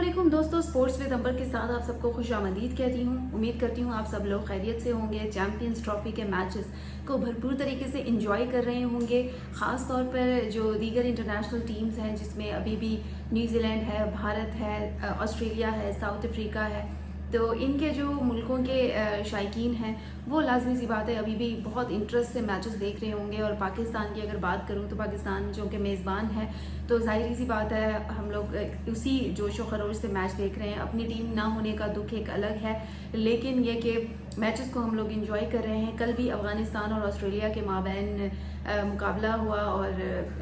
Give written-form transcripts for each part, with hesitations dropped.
अस्सलाम दोस्तों, sports with अंबर के साथ आप सबको खुशामदीद कहती हूँ। उम्मीद करती हूँ आप सब लोग खैरियत से होंगे। चैंपियंस ट्रॉफी के मैचेस को भरपूर तरीके से एंजॉय कर रहे होंगे। ख़ास तौर पर जो दीगर इंटरनेशनल टीम्स हैं, जिसमें अभी भी न्यूजीलैंड है, भारत है, ऑस्ट्रेलिया है, साउथ अफ्रीका है, तो इनके जो मुल्कों के शायकीन हैं वो लाजमी सी बात है अभी भी बहुत इंटरेस्ट से मैचेस देख रहे होंगे। और पाकिस्तान की अगर बात करूं तो पाकिस्तान जो कि मेज़बान है, तो ज़ाहिर सी बात है हम लोग उसी जोश व खरोश से मैच देख रहे हैं। अपनी टीम ना होने का दुख एक अलग है, लेकिन ये कि मैचेस को हम लोग इंजॉय कर रहे हैं। कल भी अफ़गानिस्तान और ऑस्ट्रेलिया के माबैन मुकाबला हुआ और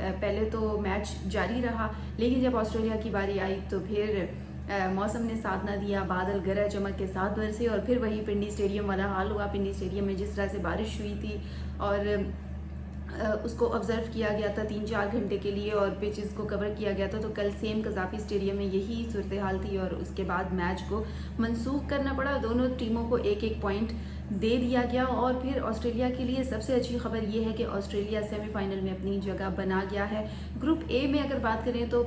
पहले तो मैच जारी रहा, लेकिन जब ऑस्ट्रेलिया की बारी आई तो फिर मौसम ने साथ ना दिया। बादल गरज चमक के साथ बरसे और फिर वही पिंडी स्टेडियम वाला हाल हुआ। पिंडी स्टेडियम में जिस तरह से बारिश हुई थी और उसको ऑब्ज़र्व किया गया था 3-4 घंटे के लिए और पिचेस को कवर किया गया था, तो कल सेम कज़ाफ़ी स्टेडियम में यही सूरत हाल थी और उसके बाद मैच को मनसूख करना पड़ा। दोनों टीमों को एक एक पॉइंट दे दिया गया। और फिर ऑस्ट्रेलिया के लिए सबसे अच्छी खबर यह है कि ऑस्ट्रेलिया सेमीफाइनल में अपनी जगह बना गया है। ग्रुप ए में अगर बात करें तो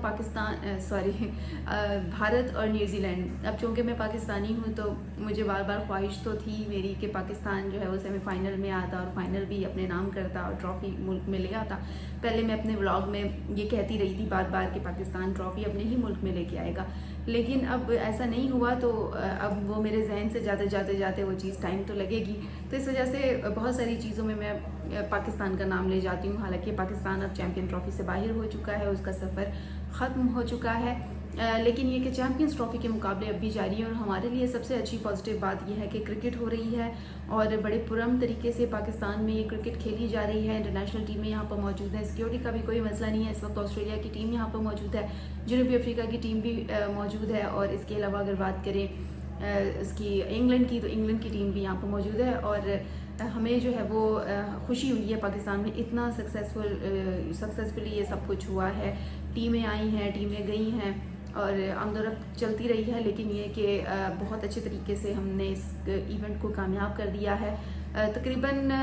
भारत और न्यूजीलैंड। अब चूँकि मैं पाकिस्तानी हूँ तो मुझे बार बार ख्वाहिश तो थी मेरी कि पाकिस्तान जो है वो सेमीफाइनल में आता और फाइनल भी अपने नाम करता और ट्रॉफी मुल्क में ले आता। पहले मैं अपने व्लॉग में ये कहती रही थी बार बार कि पाकिस्तान ट्रॉफी अपने ही मुल्क में लेके आएगा, लेकिन अब ऐसा नहीं हुआ। तो अब वो मेरे जहन से जाते वो चीज़ टाइम तो लगेगी। तो इस वजह से बहुत सारी चीज़ों में मैं पाकिस्तान का नाम ले जाती हूँ। हालांकि पाकिस्तान अब चैम्पियन ट्रॉफी से बाहर हो चुका है, उसका सफ़र ख़त्म हो चुका है, लेकिन ये कि चैम्पियंस ट्रॉफी के मुकाबले अब भी जारी है। और हमारे लिए सबसे अच्छी पॉजिटिव बात यह है कि क्रिकेट हो रही है और बड़े पुरअमन तरीके से पाकिस्तान में ये क्रिकेट खेली जा रही है। इंटरनेशनल टीमें यहाँ पर मौजूद हैं, सिक्योरिटी का भी कोई मसला नहीं है। इस वक्त ऑस्ट्रेलिया की टीम यहाँ पर मौजूद है, जनूबी अफ्रीका की टीम भी मौजूद है, और इसके अलावा अगर बात करें इसकी इंग्लैंड की, तो इंग्लैंड की टीम भी यहाँ पर मौजूद है। और हमें जो है वो खुशी हुई है पाकिस्तान में इतना सक्सेसफुली ये सब कुछ हुआ है। टीमें आई हैं, टीमें गई हैं और आमदोरफ्त चलती रही है, लेकिन ये कि बहुत अच्छे तरीके से हमने इस इवेंट को कामयाब कर दिया है। तकरीबन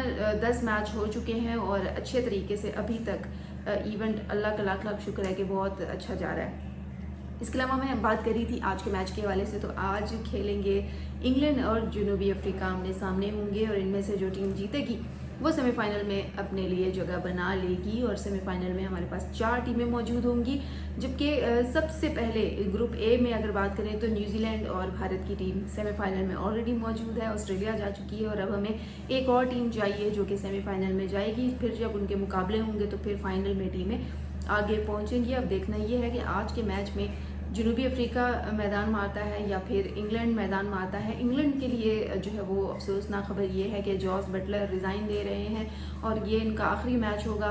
10 मैच हो चुके हैं और अच्छे तरीके से अभी तक इवेंट अल्लाह का लाख लाख शुक्र है कि बहुत अच्छा जा रहा है। इसके अलावा मैं बात कर रही थी आज के मैच के हवाले से, तो आज खेलेंगे इंग्लैंड और जनूबी अफ्रीका आमने सामने होंगे और इनमें से जो टीम जीतेगी वो सेमीफाइनल में अपने लिए जगह बना लेगी। और सेमीफाइनल में हमारे पास 4 टीमें मौजूद होंगी, जबकि सबसे पहले ग्रुप ए में अगर बात करें तो न्यूजीलैंड और भारत की टीम सेमीफाइनल में ऑलरेडी मौजूद है। ऑस्ट्रेलिया जा चुकी है और अब हमें एक और टीम चाहिए जो कि सेमीफाइनल में जाएगी। फिर जब उनके मुकाबले होंगे तो फिर फाइनल में टीमें आगे पहुँचेंगी। अब देखना ये है कि आज के मैच में जनूबी अफ्रीका मैदान मारता है या फिर इंग्लैंड मैदान मारता है। इंग्लैंड के लिए जो है वो अफसोसनाक खबर ये है कि जॉस बटलर रिज़ाइन दे रहे हैं और ये इनका आखिरी मैच होगा।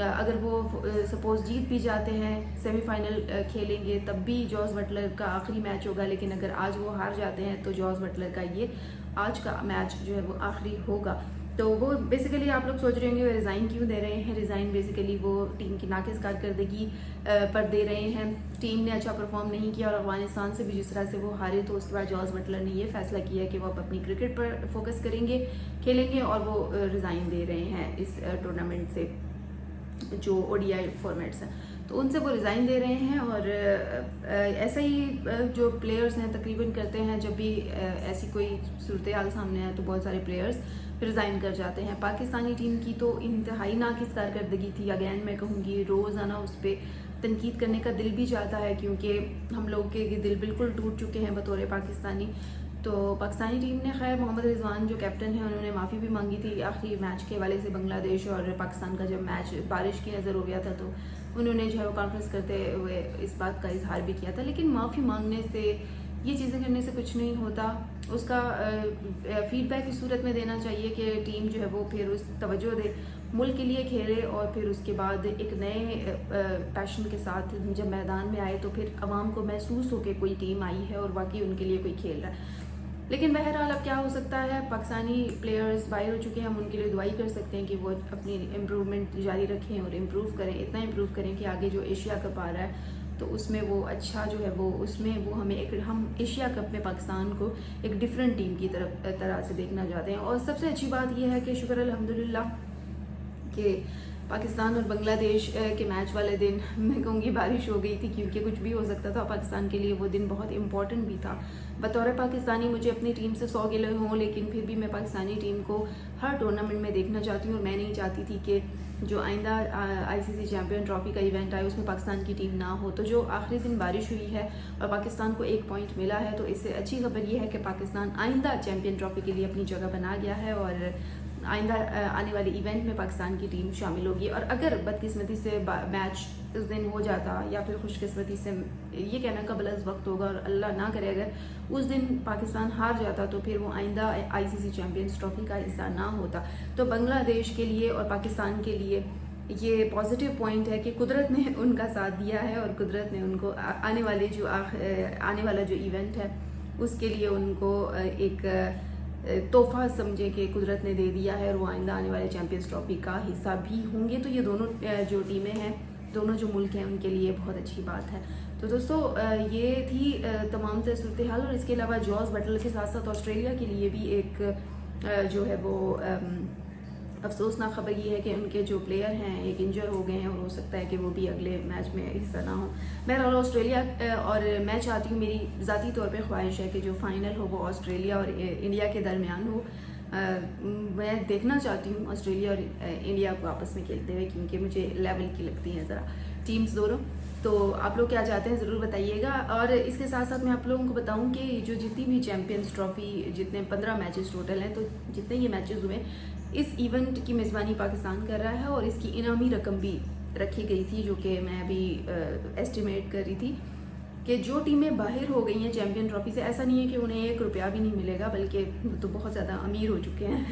अगर वो सपोज़ जीत भी जाते हैं, सेमीफाइनल खेलेंगे, तब भी जॉस बटलर का आखिरी मैच होगा। लेकिन अगर आज वो हार जाते हैं तो जॉस बटलर का ये आज का मैच जो है वो आखिरी होगा। तो वो बेसिकली आप लोग सोच रहे होंगे वो रिज़ाइन क्यों दे रहे हैं। रिज़ाइन बेसिकली वो टीम की नाकिस कारकर्दगी पर दे रहे हैं। टीम ने अच्छा परफॉर्म नहीं किया और अफगानिस्तान से भी जिस तरह से वो हारे, तो उसके बाद जॉस बटलर ने ये फैसला किया कि वो अपनी क्रिकेट पर फोकस करेंगे, खेलेंगे, और वो रिज़ाइन दे रहे हैं इस टूर्नामेंट से। जो ODI फॉर्मेट्स हैं तो उनसे वो रिज़ाइन दे रहे हैं। और ऐसा ही जो प्लेयर्स हैं तकरीबन करते हैं, जब भी ऐसी कोई सूरत हाल सामने आए तो बहुत सारे प्लेयर्स रिज़ाइन कर जाते हैं। पाकिस्तानी टीम की तो इंतहाई नाकिस कारकर्दगी थी। अगैन मैं कहूँगी रोज़ाना उस पर तनकीद करने का दिल भी चाहता है, क्योंकि हम लोग के दिल बिल्कुल टूट चुके हैं बतौर पाकिस्तानी। तो पाकिस्तानी टीम ने खैर मोहम्मद रिजवान जो कैप्टन है उन्होंने माफ़ी भी मांगी थी आखिरी मैच के हवाले से। बांग्लादेश और पाकिस्तान का जब मैच बारिश की नज़र हो गया था तो उन्होंने जो है वो कॉन्फ्रेंस करते हुए इस बात का इजहार भी किया था। लेकिन माफ़ी मांगने से, ये चीज़ें करने से कुछ नहीं होता। उसका फीडबैक इस सूरत में देना चाहिए कि टीम जो है वो फिर उस तवज्जो दे, मुल्क के लिए खेले और फिर उसके बाद एक नए पैशन के साथ जब मैदान में आए तो फिर आवाम को महसूस हो कि कोई टीम आई है और वाकई उनके लिए कोई खेल रहा है। लेकिन बहरहाल अब क्या हो सकता है, पाकिस्तानी प्लेयर्स बाहर हो चुके हैं, हम उनके लिए दुआई कर सकते हैं कि वो अपनी इम्प्रूवमेंट जारी रखें और इम्प्रूव करें, इतना इम्प्रूव करें कि आगे जो एशिया कप आ रहा है तो उसमें वो अच्छा जो है वो उसमें वो हम एशिया कप में पाकिस्तान को एक डिफरेंट टीम की तरह से देखना चाहते हैं। और सबसे अच्छी बात यह है कि शुक्र अल्हम्दुलिल्लाह कि पाकिस्तान और बांग्लादेश के मैच वाले दिन मैं कहूँगी बारिश हो गई थी, क्योंकि कुछ भी हो सकता था। पाकिस्तान के लिए वो दिन बहुत इम्पोर्टेंट भी था। बतौर पाकिस्तानी मुझे अपनी टीम से 100 गिले हों, लेकिन फिर भी मैं पाकिस्तानी टीम को हर टूर्नामेंट में देखना चाहती हूँ। और मैं नहीं चाहती थी कि जो आइंदा आईसीसी चैम्पियन ट्रॉफी का इवेंट आए उसमें पाकिस्तान की टीम ना हो। तो जो आखिरी दिन बारिश हुई है और पाकिस्तान को 1 पॉइंट मिला है, तो इससे अच्छी खबर ये है कि पाकिस्तान आइंदा चैम्पियन ट्रॉफी के लिए अपनी जगह बना गया है और आइंदा आने वाले इवेंट में पाकिस्तान की टीम शामिल होगी। और अगर बदकिस्मती से मैच उस दिन हो जाता, या फिर खुशकिस्मती से, ये कहना कबल अज़ वक्त होगा और अल्लाह ना करे अगर उस दिन पाकिस्तान हार जाता, तो फिर वो आइंदा आईसीसी चैम्पियंस ट्रॉफी का हिस्सा ना होता। तो बांग्लादेश के लिए और पाकिस्तान के लिए ये पॉजिटिव पॉइंट है कि कुदरत ने उनका साथ दिया है और कुदरत ने उनको आने वाला जो इवेंट है उसके लिए उनको एक तोहफा समझे कि कुदरत ने दे दिया है, और वो आइंदा आने वाले चैम्पियंस ट्रॉफी का हिस्सा भी होंगे। तो ये दोनों जो टीमें हैं, दोनों जो मुल्क हैं, उनके लिए बहुत अच्छी बात है। तो दोस्तों ये थी तमाम सूरत हाल। और इसके अलावा जॉस बटलर के साथ साथ ऑस्ट्रेलिया के लिए भी एक जो है वो अफसोसनाक खबर ये है कि उनके जो प्लेयर हैं एक इंजर हो गए हैं, और हो सकता है कि वो भी अगले मैच में हिस्सा ना हो। बहरहाल ऑस्ट्रेलिया और मैं चाहती हूँ, मेरी ज़ाती तौर पे ख्वाहिश है कि जो फाइनल हो वो ऑस्ट्रेलिया और इंडिया के दरमियान हो। मैं देखना चाहती हूँ ऑस्ट्रेलिया और इंडिया को आपस में खेलते हुए, क्योंकि मुझे लेवल की लगती हैं ज़रा टीम्स दोनों। तो आप लोग क्या चाहते हैं ज़रूर बताइएगा। और इसके साथ साथ मैं आप लोगों को बताऊं कि जो जितनी भी चैम्पियंस ट्रॉफी, जितने 15 मैचेस टोटल हैं, तो जितने ये मैचेस हुए, इस इवेंट की मेज़बानी पाकिस्तान कर रहा है। और इसकी इनामी रकम भी रखी गई थी, जो कि मैं अभी एस्टिमेट कर रही थी कि जो टीमें बाहर हो गई हैं चैम्पियन ट्रॉफी से, ऐसा नहीं है कि उन्हें 1 रुपया भी नहीं मिलेगा, बल्कि तो बहुत ज़्यादा अमीर हो चुके हैं।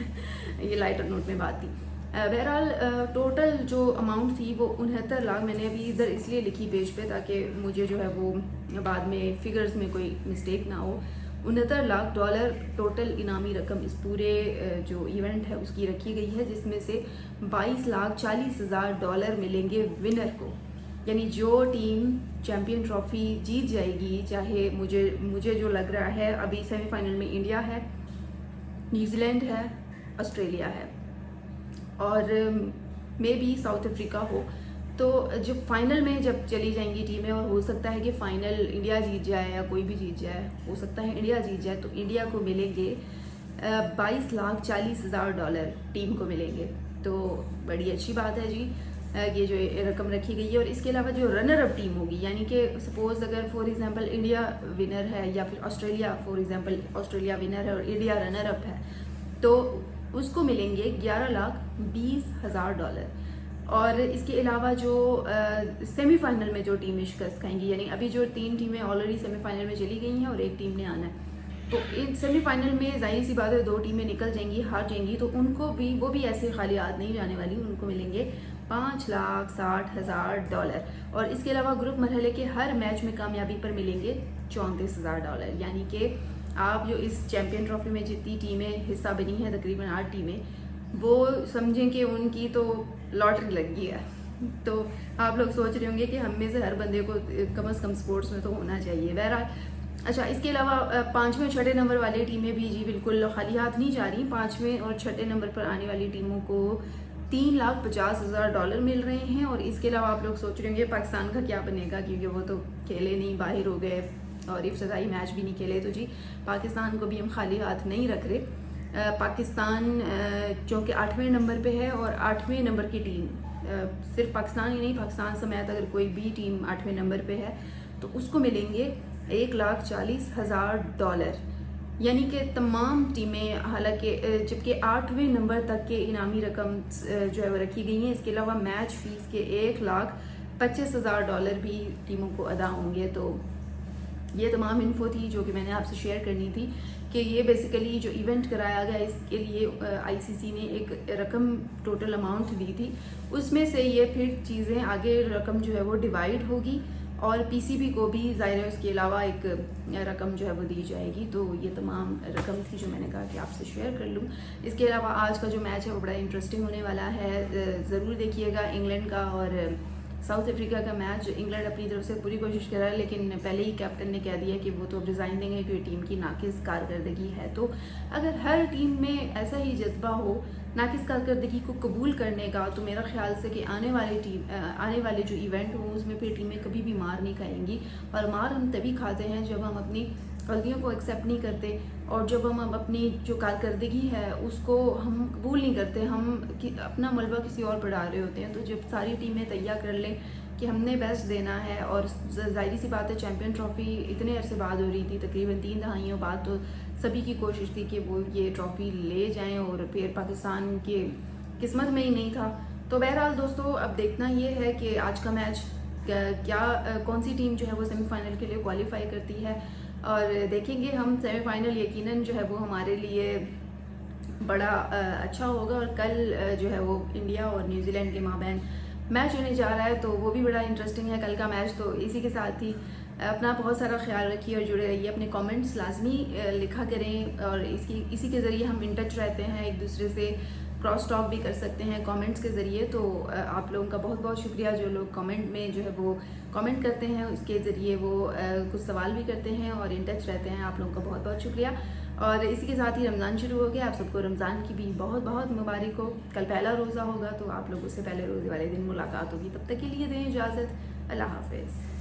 ये लाइटर नोट में बात थी। बहरहाल टोटल जो अमाउंट थी वो 69 लाख, मैंने अभी इधर इसलिए लिखी पेज पे ताकि मुझे जो है वो बाद में फिगर्स में कोई मिस्टेक ना हो। 69 लाख डॉलर टोटल इनामी रकम इस पूरे जो इवेंट है उसकी रखी गई है, जिसमें से 22,40,000 डॉलर मिलेंगे विनर को। यानी जो टीम चैम्पियन ट्रॉफी जीत जाएगी, चाहे मुझे जो लग रहा है अभी सेमीफाइनल में इंडिया है, न्यूजीलैंड है, ऑस्ट्रेलिया है और मे बी साउथ अफ्रीका हो, तो जब फाइनल में जब चली जाएंगी टीमें, और हो सकता है कि फाइनल इंडिया जीत जाए या कोई भी जीत जाए, हो सकता है इंडिया जीत जाए, तो इंडिया को मिलेंगे 22,40,000 डॉलर टीम को मिलेंगे। तो बड़ी अच्छी बात है जी, ये जो रकम रखी गई है। और इसके अलावा जो रनर अप टीम होगी, यानी कि सपोज अगर फॉर एग्जांपल इंडिया विनर है, या फिर Australia for example Australia winner है और इंडिया रनर अप है, तो उसको मिलेंगे 11,20,000 डॉलर। और इसके अलावा जो सेमीफाइनल में जो टीमें शिकस्त खाएंगी, यानी अभी जो 3 टीमें ऑलरेडी सेमीफाइनल में चली गई हैं और एक टीम ने आना है, तो इन सेमीफाइनल में जाहिर सी बात है 2 टीमें निकल जाएंगी, हार जाएंगी, तो उनको भी वो भी ऐसे खाली हाथ नहीं जाने वाली, उनको मिलेंगे 5,60,000 डॉलर। और इसके अलावा ग्रुप मरहले के हर मैच में कामयाबी पर मिलेंगे 34,000 डॉलर। यानी कि आप जो इस चैम्पियन ट्रॉफी में जितनी टीमें हिस्सा बनी हैं, तकरीबन 8 टीमें, वो समझें कि उनकी तो लॉटरी लग गई है। तो आप लोग सोच रहे होंगे कि हम में से हर बंदे को कम से कम स्पोर्ट्स में तो होना चाहिए। बहरहाल अच्छा, इसके अलावा 5वें और 6ठे नंबर वाली टीमें भी जी बिल्कुल खाली हाथ नहीं जा रही। 5वें और 6ठे नंबर पर आने वाली टीमों को 3,50,000 डॉलर मिल रहे हैं। और इसके अलावा आप लोग सोच रहे होंगे पाकिस्तान का क्या बनेगा, क्योंकि वो तो खेले नहीं, बाहर हो गए और इफ्तिताई मैच भी नहीं खेले। तो जी पाकिस्तान को भी हम खाली हाथ नहीं रख रहे। पाकिस्तान जो कि 8वें नंबर पे है, और 8वें नंबर की टीम सिर्फ पाकिस्तान ही नहीं, पाकिस्तान समेत अगर कोई भी टीम 8वें नंबर पे है तो उसको मिलेंगे 1,40,000 डॉलर। यानी कि तमाम टीमें, हालांकि जबकि 8वें नंबर तक के इनामी रकम जो है वो रखी गई हैं। इसके अलावा मैच फीस के 1,25,000 डॉलर भी टीमों को अदा होंगे। तो ये तमाम इन्फो थी जो कि मैंने आपसे शेयर करनी थी कि ये बेसिकली जो इवेंट कराया गया इसके लिए आईसीसी ने एक रकम टोटल अमाउंट दी थी, उसमें से ये फिर चीज़ें आगे रकम जो है वो डिवाइड होगी और पीसीबी को भी ज़ाहिर है उसके अलावा एक रकम जो है वो दी जाएगी। तो ये तमाम रकम थी जो मैंने कहा कि आपसे शेयर कर लूँ। इसके अलावा आज का जो मैच है वो बड़ा इंटरेस्टिंग होने वाला है, ज़रूर देखिएगा। इंग्लैंड का और साउथ अफ्रीका का मैच इंग्लैंड अपनी तरफ से पूरी कोशिश कर रहा है, लेकिन पहले ही कैप्टन ने कह दिया कि वो तो अब रिज़ाइन देंगे क्योंकि टीम की नाकिस कारकर्दगी है। तो अगर हर टीम में ऐसा ही जज्बा हो नाकिस कारकर्दगी को कबूल करने का, तो मेरा ख्याल से कि आने वाले जो इवेंट हो उसमें फिर टीमें कभी भी मार नहीं खाएंगी। और मार हम तभी खाते हैं जब हम अपनी गलतियों को एक्सेप्ट नहीं करते, और जब हम अपनी जो कारकर्दगी है उसको हम कबूल नहीं करते, हम अपना मलबा किसी और बढ़ा रहे होते हैं। तो जब सारी टीमें तैयार कर लें कि हमने बेस्ट देना है, और जाहिर सी बात है चैम्पियन ट्रॉफी इतने अरसे बाद हो रही थी, तकरीबन 3 दहाइयों बाद, तो सभी की कोशिश थी कि वो ये ट्रॉफी ले जाएं, और फिर पाकिस्तान के किस्मत में ही नहीं था। तो बहरहाल दोस्तों, अब देखना ये है कि आज का मैच कौन सी टीम जो है वो सेमीफाइनल के लिए क्वालिफाई करती है, और देखेंगे हम सेमीफाइनल यकीनन जो है वो हमारे लिए बड़ा अच्छा होगा। और कल जो है वो इंडिया और न्यूजीलैंड के माबैन मैच होने जा रहा है, तो वो भी बड़ा इंटरेस्टिंग है कल का मैच। तो इसी के साथ ही अपना बहुत सारा ख्याल रखिए और जुड़े रहिए, अपने कमेंट्स लाजमी लिखा करें, और इसी के ज़रिए हम इन टच रहते हैं, एक दूसरे से क्रॉस टॉक भी कर सकते हैं कमेंट्स के ज़रिए। तो आप लोगों का बहुत बहुत शुक्रिया जो लोग कमेंट में जो है वो कमेंट करते हैं, उसके ज़रिए वो कुछ सवाल भी करते हैं और इन टच रहते हैं। आप लोगों का बहुत बहुत शुक्रिया। और इसी के साथ ही रमज़ान शुरू हो गया, आप सबको रमज़ान की भी बहुत बहुत मुबारक हो। कल पहला रोज़ा होगा, तो आप लोगों से पहले रोज़े वाले दिन मुलाकात होगी। तब तक के लिए दें इजाज़त, अल्लाह हाफ़िज़।